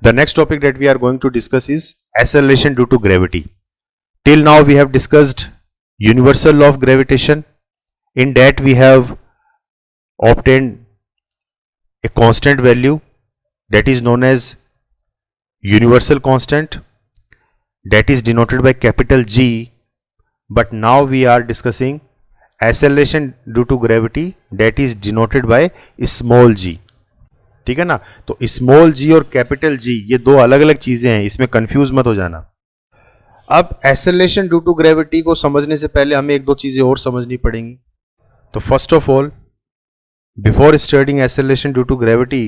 The next topic that we are going to discuss is acceleration due to gravity. Till now we have discussed universal law of gravitation. In that we have obtained a constant value that is known as universal constant, that is denoted by capital G. But now we are discussing acceleration due to gravity, that is denoted by small g. ठीक है ना। तो small जी और capital G ये दो अलग अलग चीजें हैं, इसमें कंफ्यूज मत हो जाना। अब एक्सेलरेशन ड्यू टू ग्रेविटी को समझने से पहले हमें एक दो चीजें और समझनी पड़ेंगी। तो first of all, before studying acceleration due to gravity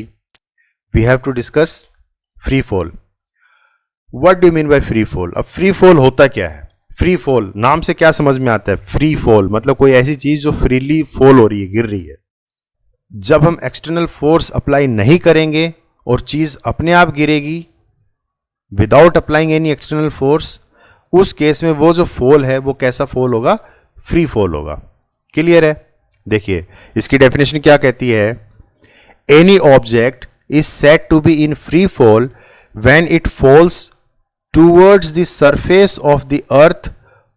we have to discuss free fall. What do mean by free fall? अब फ्री फॉल होता क्या है? फ्री फॉल नाम से क्या समझ में आता है? फ्री फॉल मतलब कोई ऐसी चीज जो फ्रीली फॉल हो रही है, गिर रही है। जब हम एक्सटर्नल फोर्स अप्लाई नहीं करेंगे और चीज अपने आप गिरेगी without applying any external force, उस केस में वो जो फॉल है वो कैसा फॉल होगा? फ्री फॉल होगा। क्लियर है? देखिए इसकी डेफिनेशन क्या कहती है। Any object is said to be in free fall when it falls towards the surface of the earth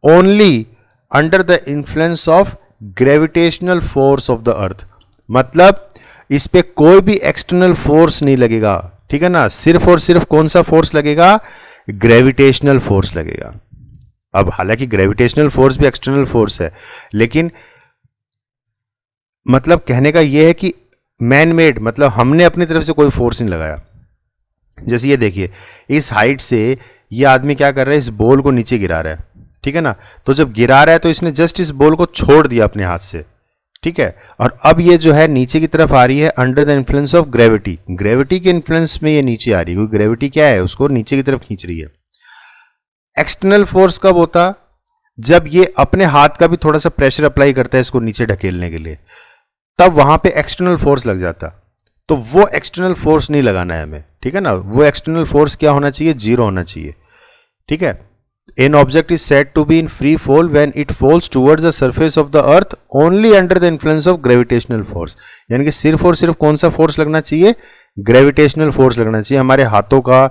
only under the influence of gravitational force of the earth. मतलब इस पे कोई भी एक्सटर्नल फोर्स नहीं लगेगा, ठीक है ना। सिर्फ और सिर्फ कौन सा फोर्स लगेगा? ग्रेविटेशनल फोर्स लगेगा। अब हालांकि ग्रेविटेशनल फोर्स भी एक्सटर्नल फोर्स है, लेकिन मतलब कहने का यह है कि मैन मेड, मतलब हमने अपनी तरफ से कोई फोर्स नहीं लगाया। जैसे ये देखिए, इस हाइट से ये आदमी क्या कर रहा है? इस बॉल को नीचे गिरा रहा है, ठीक है ना। तो जब गिरा रहा है तो इसने जस्ट इस बॉल को छोड़ दिया अपने हाथ से, ठीक है। और अब ये जो है नीचे की तरफ आ रही है under the influence of gravity. Gravity के इन्फ्लुएंस में ये नीचे आ रही है, क्योंकि ग्रेविटी क्या है? उसको नीचे की तरफ खींच रही है। एक्सटर्नल फोर्स कब होता? जब ये अपने हाथ का भी थोड़ा सा प्रेशर अप्लाई करता है इसको नीचे ढकेलने के लिए, तब वहां पे एक्सटर्नल फोर्स लग जाता। तो वो एक्सटर्नल फोर्स नहीं लगाना है हमें, ठीक है ना। वो एक्सटर्नल फोर्स क्या होना चाहिए? जीरो होना चाहिए, ठीक है। An object is said to be in free fall when it falls towards the surface of the earth only under the influence of gravitational force। यानी कि सिर्फ और सिर्फ कौन सा फोर्स लगना चाहिए? ग्रेविटेशनल फोर्स लगना चाहिए, हमारे हाथों का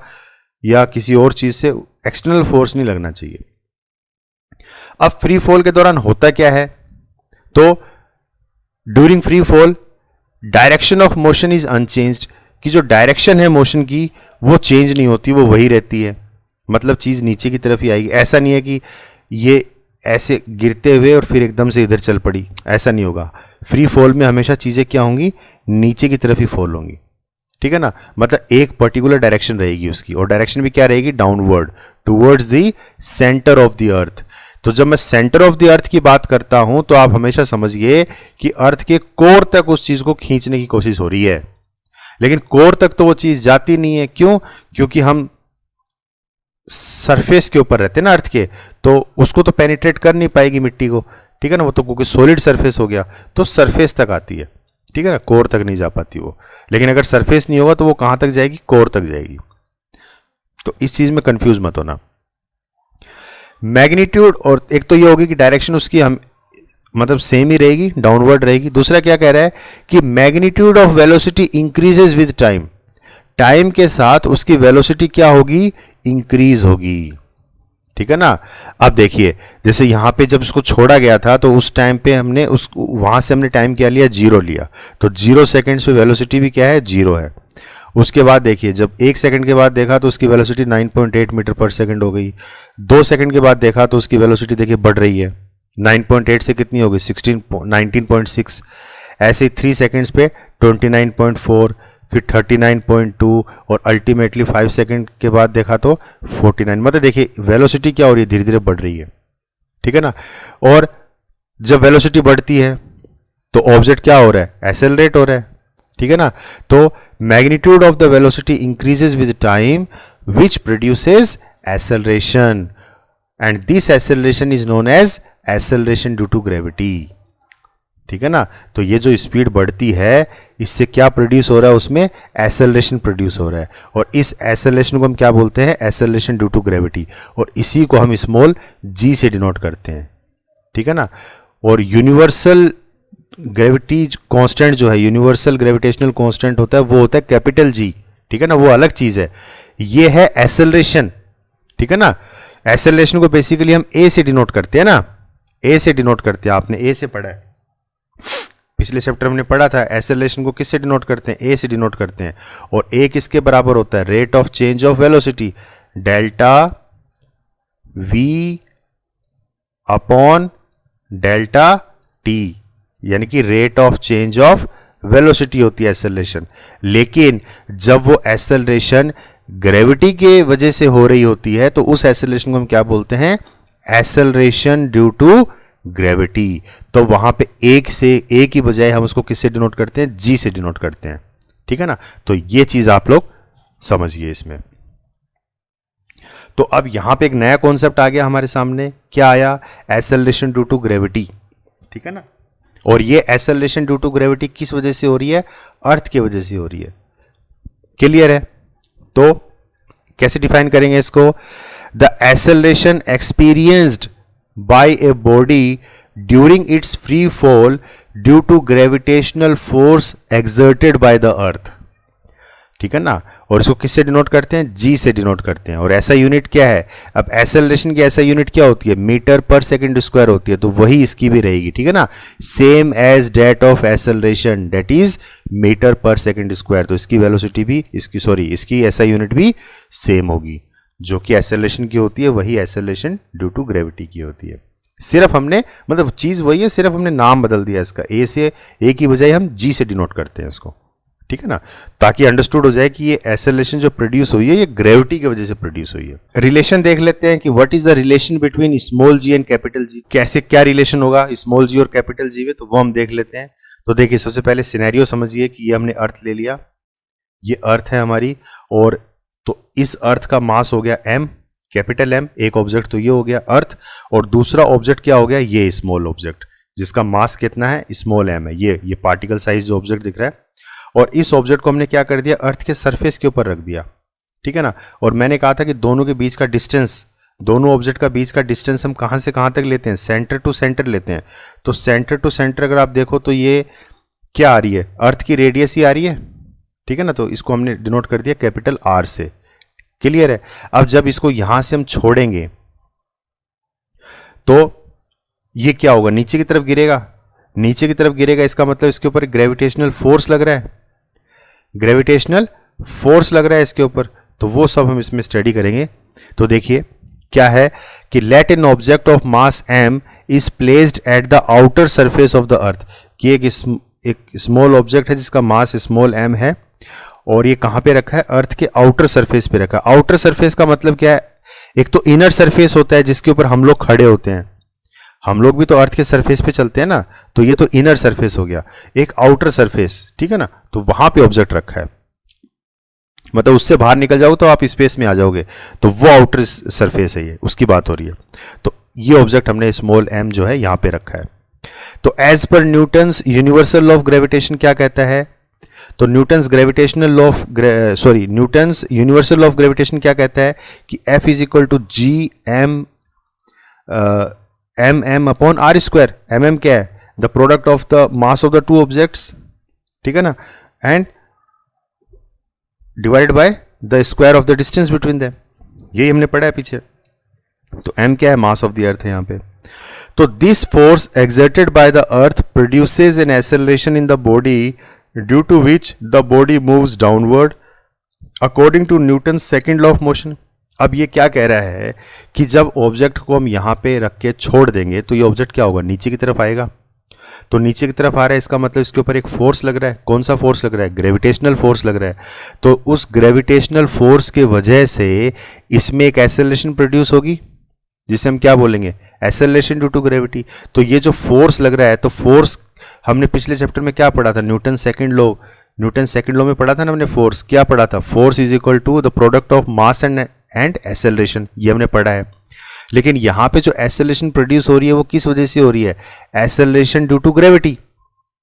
या किसी और चीज से एक्सटर्नल फोर्स नहीं लगना चाहिए। अब फ्री फॉल के दौरान होता क्या है? तो during free fall direction of motion is unchanged, कि जो डायरेक्शन है मोशन की वो चेंज नहीं होती, वो वही रहती है। मतलब चीज नीचे की तरफ ही आएगी। ऐसा नहीं है कि ये ऐसे गिरते हुए और फिर एकदम से इधर चल पड़ी, ऐसा नहीं होगा। फ्री फॉल में हमेशा चीजें क्या होंगी? नीचे की तरफ ही फॉल होंगी, ठीक है ना। मतलब एक पर्टिकुलर डायरेक्शन रहेगी उसकी, और डायरेक्शन भी क्या रहेगी? Downward, towards the centre of the अर्थ। तो जब मैं सेंटर ऑफ द अर्थ की बात करता हूं तो आप हमेशा समझिए कि अर्थ के कोर तक उस चीज को खींचने की कोशिश हो रही है, लेकिन कोर तक तो वो चीज जाती नहीं है। क्यों? क्योंकि हम सरफेस के ऊपर रहते हैं ना अर्थ के, तो उसको तो पेनिट्रेट कर नहीं पाएगी मिट्टी को, ठीक है ना। वो तो क्योंकि सॉलिड सरफेस हो गया तो सरफेस तक आती है, ठीक है ना, कोर तक नहीं जा पाती वो। लेकिन अगर सरफेस नहीं होगा तो वो कहां तक जाएगी? कोर तक जाएगी। तो इस चीज में कंफ्यूज मत होना। मैग्नीट्यूड, और एक तो ये होगी कि डायरेक्शन उसकी हम मतलब सेम ही रहेगी, डाउनवर्ड रहेगी। दूसरा क्या कह रहा है कि magnitude of velocity increases with time. Time के साथ उसकी वेलोसिटी क्या होगी? इंक्रीज होगी, ठीक है ना। अब देखिए जैसे यहां पे जब उसको छोड़ा गया था तो उस टाइम पे हमने उसको वहां से हमने टाइम क्या लिया? 0 लिया। तो 0 सेकेंड्स पे वेलोसिटी भी क्या है? 0 है। उसके बाद देखिए जब 1 सेकंड के बाद देखा तो उसकी वेलोसिटी 9.8 मीटर पर सेकंड हो गई। 2 सेकंड के बाद देखा तो उसकी वेलोसिटी देखिए बढ़ रही है, 9.8 से कितनी हो गई? 19.6। ऐसे ही 3 सेकंड्स पे 29.4, फिर 39.2 और अल्टीमेटली 5 सेकंड के बाद देखा तो 49। मतलब देखिए वेलोसिटी क्या हो रही है? धीरे धीरे बढ़ रही है, ठीक है ना। और जब वेलोसिटी बढ़ती है तो ऑब्जेक्ट क्या हो रहा है? एक्सेलरेट हो रहा है, ठीक है ना। तो magnitude of the velocity increases with time which produces acceleration, and this acceleration is known as acceleration due to gravity, ठीक है ना। तो ये जो स्पीड बढ़ती है इससे क्या प्रोड्यूस हो रहा है? उसमें एक्सेलरेशन प्रोड्यूस हो रहा है, और इस एक्सेलरेशन को हम क्या बोलते हैं? एक्सेलरेशन ड्यू टू ग्रेविटी, और इसी को हम स्मॉल g से डिनोट करते हैं, ठीक है ना। और यूनिवर्सल ग्रेविटी कांस्टेंट जो है, यूनिवर्सल ग्रेविटेशनल कांस्टेंट होता है, वो होता है कैपिटल जी, ठीक है ना। वो अलग चीज है। ये है एक्सेलरेशन, ठीक है ना। एक्सेलरेशन को बेसिकली हम ए से डिनोट करते हैं ना, ए से डिनोट करते हैं, आपने ए से पढ़ा है, पिछले चैप्टर में पढ़ा था। एक्सेलरेशन को किससे डिनोट करते हैं, ए से डिनोट करते हैं। और ए किसके बराबर होता है, rate of change of velocity, delta we upon delta T, यानी कि rate of change of velocity होती है एक्सेलरेशन। लेकिन जब वो एक्सेलरेशन ग्रेविटी के वजह से हो रही होती है तो उस एक्सेलरेशन को हम क्या बोलते हैं, एक्सेलरेशन ड्यू टू ग्रेविटी। तो वहां पे एक से ए की बजाय हम उसको किससे डिनोट करते हैं, जी से डिनोट करते हैं, ठीक है ना। तो ये चीज आप लोग समझिए इसमें। तो अब यहां पे एक नया कॉन्सेप्ट आ गया हमारे सामने, क्या आया, एक्सेलरेशन ड्यू टू ग्रेविटी, ठीक है ना। और ये एक्सेलरेशन ड्यू टू ग्रेविटी किस वजह से हो रही है, अर्थ की वजह से हो रही है। क्लियर है। तो कैसे डिफाइन करेंगे इसको, the acceleration experienced by a body during its free fall due to gravitational force exerted by the earth, ठीक है ना। और इसको किससे डिनोट करते हैं, जी से डिनोट करते हैं। और ऐसा यूनिट क्या है, अब एक्सेलरेशन की ऐसा यूनिट क्या होती है, मीटर पर सेकंड स्क्वायर होती है, तो वही इसकी भी रहेगी, ठीक है ना। Same as that of acceleration, that is metre per second square, तो इसकी वेलोसिटी भी इसकी ऐसा यूनिट भी सेम होगी। जो कि एक्सेलरेशन की होती है वही एक्सेलरेशन ड्यू टू ग्रेविटी की होती है। सिर्फ हमने, मतलब चीज वही है, सिर्फ हमने नाम बदल दिया इसका, ए की बजाय हम जी से डिनोट करते हैं उसको, ठीक है ना, ताकि अंडरस्टूड हो जाए कि ये एक्सेलरेशन जो प्रोड्यूस हुई है ये ग्रेविटी की वजह से प्रोड्यूस हुई है। रिलेशन देख लेते हैं कि what is the relation between small G and capital G, कैसे क्या रिलेशन होगा स्मॉल जी और कैपिटल जी में, तो वो हम देख लेते हैं। तो देखिए सबसे पहले सिनेरियो समझिए कि ये हमने अर्थ ले लिया, ये अर्थ है हमारी, और तो इस अर्थ का मास हो गया m, कैपिटल M, एक ऑब्जेक्ट तो ये हो गया अर्थ, और दूसरा ऑब्जेक्ट क्या हो गया, ये स्मॉल ऑब्जेक्ट जिसका मास कितना है, स्मॉल m है, ये पार्टिकल साइज जो ऑब्जेक्ट दिख रहा है। और इस ऑब्जेक्ट को हमने क्या कर दिया, अर्थ के सरफेस के ऊपर रख दिया, ठीक है ना। और मैंने कहा था कि दोनों के बीच का डिस्टेंस, दोनों ऑब्जेक्ट का बीच का डिस्टेंस हम कहां से कहां तक लेते हैं, सेंटर टू सेंटर लेते हैं। तो सेंटर टू सेंटर अगर आप देखो तो ये क्या आ रही है, अर्थ की रेडियस ही आ रही है, ठीक है ना। तो इसको हमने डिनोट कर दिया कैपिटल आर से। क्लियर है। अब जब इसको यहां से हम छोड़ेंगे तो ये क्या होगा, नीचे की तरफ गिरेगा, नीचे की तरफ गिरेगा, इसका मतलब इसके ऊपर ग्रेविटेशनल फोर्स लग रहा है, ग्रेविटेशनल फोर्स लग रहा है इसके ऊपर। तो वो सब हम इसमें स्टडी करेंगे। तो देखिए क्या है कि let an object of mass m is placed at the outer surface of the earth, कि एक स्मॉल ऑब्जेक्ट है जिसका मास स्मॉल m है, और ये कहां पे रखा है, अर्थ के आउटर सरफेस पे रखा है। आउटर सरफेस का मतलब क्या है, एक तो इनर सरफेस होता है जिसके ऊपर हम लोग खड़े होते हैं, हम लोग भी तो अर्थ के सरफेस पे चलते हैं ना, तो ये तो इनर सरफेस हो गया, एक आउटर सरफेस, ठीक है ना। तो वहां पे ऑब्जेक्ट रखा है, मतलब उससे बाहर निकल जाओगे तो आप स्पेस में आ जाओगे, तो वो आउटर सरफेस है, ये उसकी बात हो रही है। तो ये ऑब्जेक्ट हमने स्मॉल m जो है यहां पे रखा है। तो as per Newton's universal law of gravitation क्या कहता है, तो Newton's gravitational law of Newton's universal law of gravitation क्या कहता है कि F is equal to G M m upon R square. mm क्या है, the product of the mass of the two objects, ठीक है ना, and divided by the square of the distance between them, यही हमने पढ़ा है पीछे। तो m क्या है, मास ऑफ द अर्थ है यहां पे। तो this force exerted by the earth produces an acceleration in the body due to which the body moves downward according to Newton second law of motion. अब ये क्या कह रहा है कि जब ऑब्जेक्ट को हम यहां पे रख के छोड़ देंगे तो ये ऑब्जेक्ट क्या होगा, नीचे की तरफ आएगा। तो नीचे की तरफ आ रहा है, इसका मतलब इसके ऊपर एक फोर्स लग रहा है। कौन सा फोर्स लग रहा है, ग्रेविटेशनल फोर्स लग रहा है। तो उस ग्रेविटेशनल फोर्स के वजह से इसमें एक एक्सेलरेशन प्रोड्यूस होगी, जिसे हम क्या बोलेंगे, एक्सेलरेशन ड्यू टू ग्रेविटी। तो ये जो फोर्स लग रहा है, तो फोर्स हमने पिछले चैप्टर में क्या पढ़ा था, न्यूटन सेकंड लॉ में पढ़ा था ना हमने, फोर्स क्या पढ़ा था, force is equal to the product of mass and acceleration, ये हमने पढ़ा है। लेकिन यहां पे जो एक्सेलरेशन प्रोड्यूस हो रही है वो किस वजह से हो रही है, acceleration due to gravity,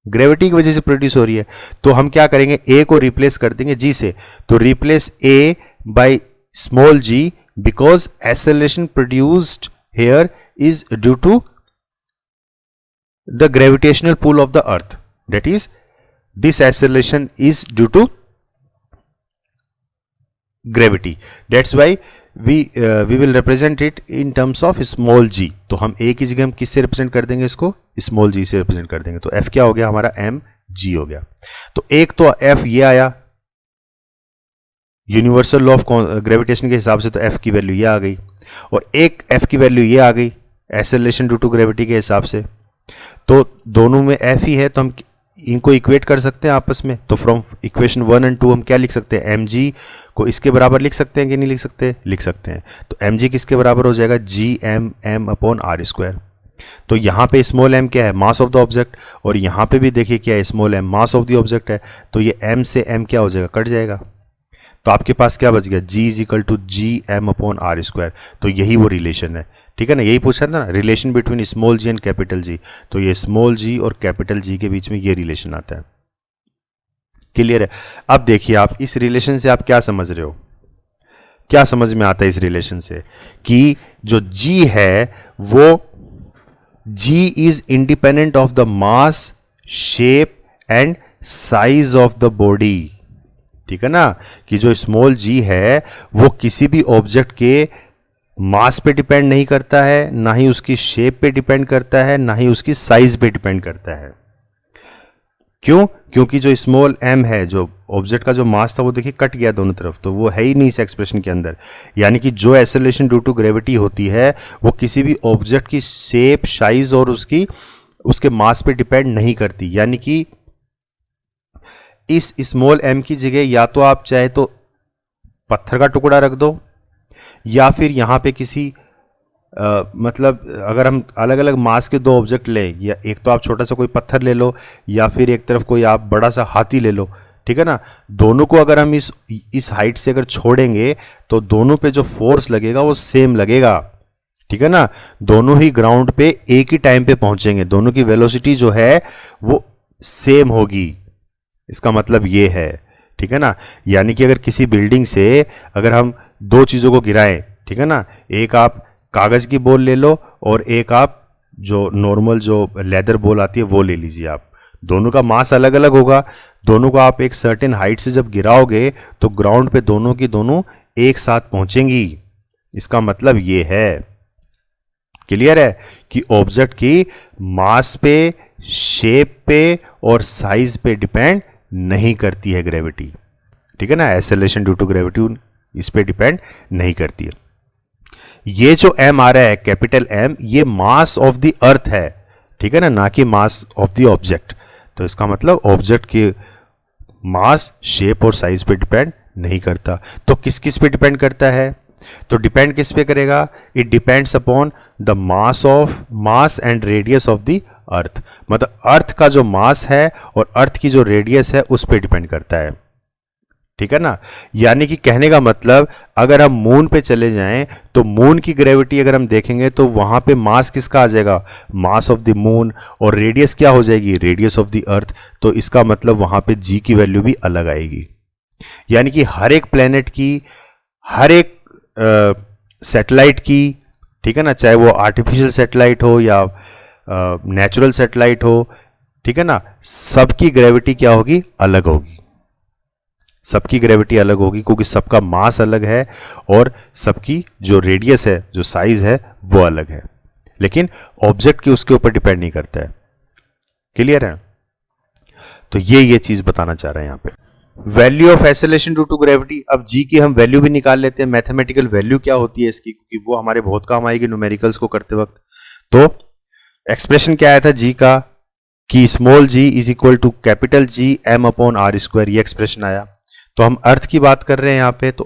gravity की वजह से प्रोड्यूस हो रही है। तो हम क्या करेंगे, ए को रिप्लेस कर देंगे जी से, तो replace A by small G because acceleration produced here is due to the gravitational pull of the earth, that is this acceleration is due to gravity, that's why we will represent it in terms of small G. तो हम ए की जगह हम किससे represent कर देंगे, इसको small जी से रिप्रेजेंट कर देंगे। तो एफ क्या हो गया हमारा, एम जी हो गया। तो एक तो एफ ये आया यूनिवर्सल लॉ ऑफ ग्रेविटेशन के हिसाब से, तो एफ की वैल्यू ये आ गई, और एक एफ की वैल्यू ये आ गई एक्सेलरेशन ड्यू टू ग्रेविटी के हिसाब से। तो दोनों में एफ ही है, तो हम इनको इक्वेट कर सकते हैं आपस में। तो फ्रॉम इक्वेशन 1 एंड 2 हम क्या लिख सकते हैं, एम जी को इसके बराबर लिख सकते हैं कि नहीं लिख सकते, लिख सकते हैं। तो एम जी किसके बराबर हो जाएगा, G M M upon R square. तो यहाँ पे स्मॉल एम क्या है, मास ऑफ द ऑब्जेक्ट, और यहाँ पे भी देखिए क्या है, small M mass of the object है। तो ये एम से एम क्या हो जाएगा, कट जाएगा। तो आपके पास क्या बच गया, G is equal to G M upon R square. तो यही वो रिलेशन है, ठीक है ना, यही पूछा था ना, relation between small G and capital G. तो ये स्मॉल जी और कैपिटल जी के बीच में ये रिलेशन आता है। क्लियर है। अब देखिए आप इस रिलेशन से आप क्या समझ रहे हो, क्या समझ में आता है इस रिलेशन से, कि जो जी है वो G is independent of the mass, shape and size of the body. ठीक है ना, कि जो स्मॉल जी है वो किसी भी ऑब्जेक्ट के मास पे डिपेंड नहीं करता है, ना ही उसकी शेप पे डिपेंड करता है, ना ही उसकी साइज पे डिपेंड करता है। क्यों, क्योंकि जो स्मॉल एम है, जो ऑब्जेक्ट का जो मास था वो देखिए कट गया दोनों तरफ, तो वो है ही नहीं इस एक्सप्रेशन के अंदर। यानी कि जो एक्सेलरेशन ड्यू टू ग्रेविटी होती है वो किसी भी ऑब्जेक्ट की शेप, साइज और उसके मास पे डिपेंड नहीं करती। यानी कि इस स्मॉल एम की जगह या तो आप चाहे तो पत्थर का टुकड़ा रख दो, या फिर यहाँ पे किसी मतलब अगर हम अलग अलग मास के दो ऑब्जेक्ट लें, या एक तो आप छोटा सा कोई पत्थर ले लो, या फिर एक तरफ कोई आप बड़ा सा हाथी ले लो, ठीक है ना। दोनों को अगर हम इस हाइट से अगर छोड़ेंगे तो दोनों पे जो फोर्स लगेगा वो सेम लगेगा, ठीक है ना। दोनों ही ग्राउंड पे एक ही टाइम पे पहुंचेंगे, दोनों की वेलोसिटी जो है वो सेम होगी। इसका मतलब ये है, ठीक है ना। यानी कि अगर किसी बिल्डिंग से अगर हम दो चीज़ों को गिराएं, ठीक है ना, एक आप कागज़ की बॉल ले लो और एक आप जो नॉर्मल जो लेदर बॉल आती है वो ले लीजिए आप, दोनों का मास अलग अलग होगा। दोनों को आप एक सर्टेन हाइट से जब गिराओगे तो ग्राउंड पे दोनों की दोनों एक साथ पहुंचेंगी। इसका मतलब ये है, क्लियर है, कि ऑब्जेक्ट की मास पे, शेप पे और साइज पे डिपेंड नहीं करती है ग्रेविटी, ठीक है ना। एक्सेलरेशन ड्यू टू ग्रेविटी इस पे डिपेंड नहीं करती है। ये जो एम आ रहा है, कैपिटल एम, ये मास ऑफ द अर्थ है, ठीक है ना, ना कि मास ऑफ द ऑब्जेक्ट। तो इसका मतलब ऑब्जेक्ट के मास, शेप और साइज पे डिपेंड नहीं करता। तो किस किस पे डिपेंड करता है, तो डिपेंड किस पे करेगा, it depends upon the mass and radius of the earth. मतलब अर्थ का जो मास है और अर्थ की जो रेडियस है उस पे डिपेंड करता है, ठीक है ना। यानी कि कहने का मतलब अगर हम मून पे चले जाएं तो मून की ग्रेविटी अगर हम देखेंगे तो वहां पे मास किसका आ जाएगा, मास ऑफ द मून, और रेडियस क्या हो जाएगी, रेडियस ऑफ द अर्थ। तो इसका मतलब वहां पे जी की वैल्यू भी अलग आएगी। यानी कि हर एक प्लेनेट की, हर एक सैटेलाइट की, ठीक है ना, चाहे वो आर्टिफिशियल सैटेलाइट हो या नेचुरल सैटेलाइट हो, ठीक है ना, सबकी ग्रेविटी क्या होगी, अलग होगी। सबकी ग्रेविटी अलग होगी क्योंकि सबका मास अलग है और सबकी जो रेडियस है, जो साइज है वो अलग है, लेकिन ऑब्जेक्ट की उसके ऊपर डिपेंड नहीं करता है। क्लियर है। तो ये चीज बताना चाह रहे हैं यहां पे। Value of acceleration due to gravity, अब जी की हम वैल्यू भी निकाल लेते हैं, मैथमेटिकल वैल्यू क्या होती है इसकी, क्योंकि वो हमारे बहुत काम आएगी न्यूमेरिकल्स को करते वक्त। तो एक्सप्रेशन क्या आया था जी का, कि small G is equal to capital G M upon R square, ये एक्सप्रेशन आया। तो हम अर्थ की बात कर रहे हैं यहाँ पे, तो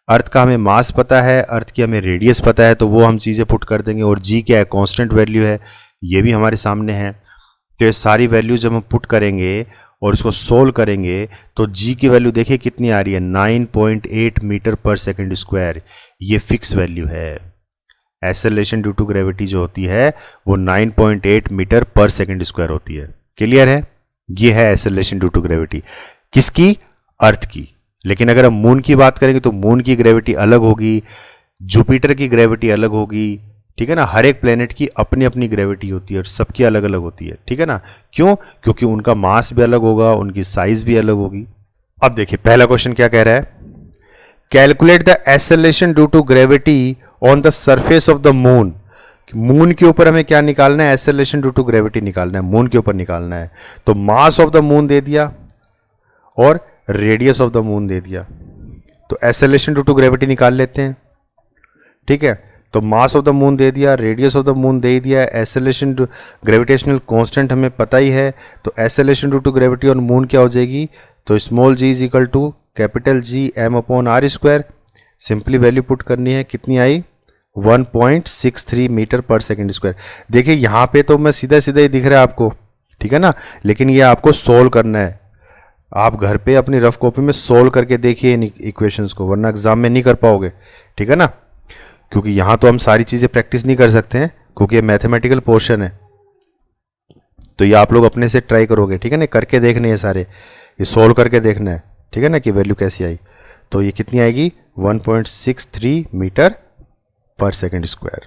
अर्थ का हमें मास पता है, अर्थ की हमें रेडियस पता है, तो वो हम चीज़ें पुट कर देंगे। और जी क्या है, कांस्टेंट वैल्यू है, ये भी हमारे सामने है। तो ये सारी वैल्यू जब हम पुट करेंगे और इसको सोल्व करेंगे तो जी की वैल्यू देखिए कितनी आ रही है, 9.8 मीटर पर सेकेंड स्क्वायर। ये फिक्स वैल्यू है। एक्सेलरेशन ड्यू टू ग्रेविटी जो होती है वो 9.8 मीटर पर सेकेंड स्क्वायर होती है। क्लियर है। ये है एक्सेलरेशन ड्यू टू ग्रेविटी, किसकी, अर्थ की। लेकिन अगर हम मून की बात करेंगे तो मून की ग्रेविटी अलग होगी, जुपिटर की ग्रेविटी अलग होगी, ठीक है ना। हर एक प्लेनेट की अपनी अपनी ग्रेविटी होती है और सबकी अलग अलग होती है, ठीक है ना। क्यों, क्योंकि उनका मास भी अलग होगा, उनकी साइज भी अलग होगी। अब देखिए पहला क्वेश्चन क्या कह रहा है, calculate the acceleration due to gravity on the surface of the moon. Moon के ऊपर हमें क्या निकालना है, एक्सेलरेशन ड्यू टू ग्रेविटी निकालना है, मून के ऊपर निकालना है। तो मास ऑफ द मून दे दिया और रेडियस ऑफ द मून दे दिया, तो एक्सेलरेशन ड्यू टू ग्रेविटी निकाल लेते हैं। ठीक है, तो मास ऑफ द मून दे दिया, रेडियस ऑफ द मून दे दिया, एक्सेलरेशन ग्रेविटेशनल कांस्टेंट हमें पता ही है, तो acceleration due to gravity on moon क्या हो जाएगी, तो small G is equal to capital G M upon R square. Simply value put करनी है, कितनी आई 1.63 मीटर पर सेकेंड स्क्वायर। देखिए यहाँ पे तो मैं सीधा सीधा ही दिख रहा है आपको, ठीक है ना, लेकिन ये आपको सोल्व करना है। आप घर पे अपनी रफ कॉपी में सोल्व करके देखिए इन इक्वेशंस को, वरना एग्जाम में नहीं कर पाओगे, ठीक है ना, क्योंकि यहाँ तो हम सारी चीज़ें प्रैक्टिस नहीं कर सकते हैं क्योंकि ये मैथमेटिकल पोर्शन है। तो ये आप लोग अपने से ट्राई करोगे, ठीक है ना, करके देखने हैं सारे, ये सोल्व करके देखना है, ठीक है ना, कि वैल्यू कैसी आई। तो ये कितनी आएगी 1.63 मीटर पर सेकेंड स्क्वायर।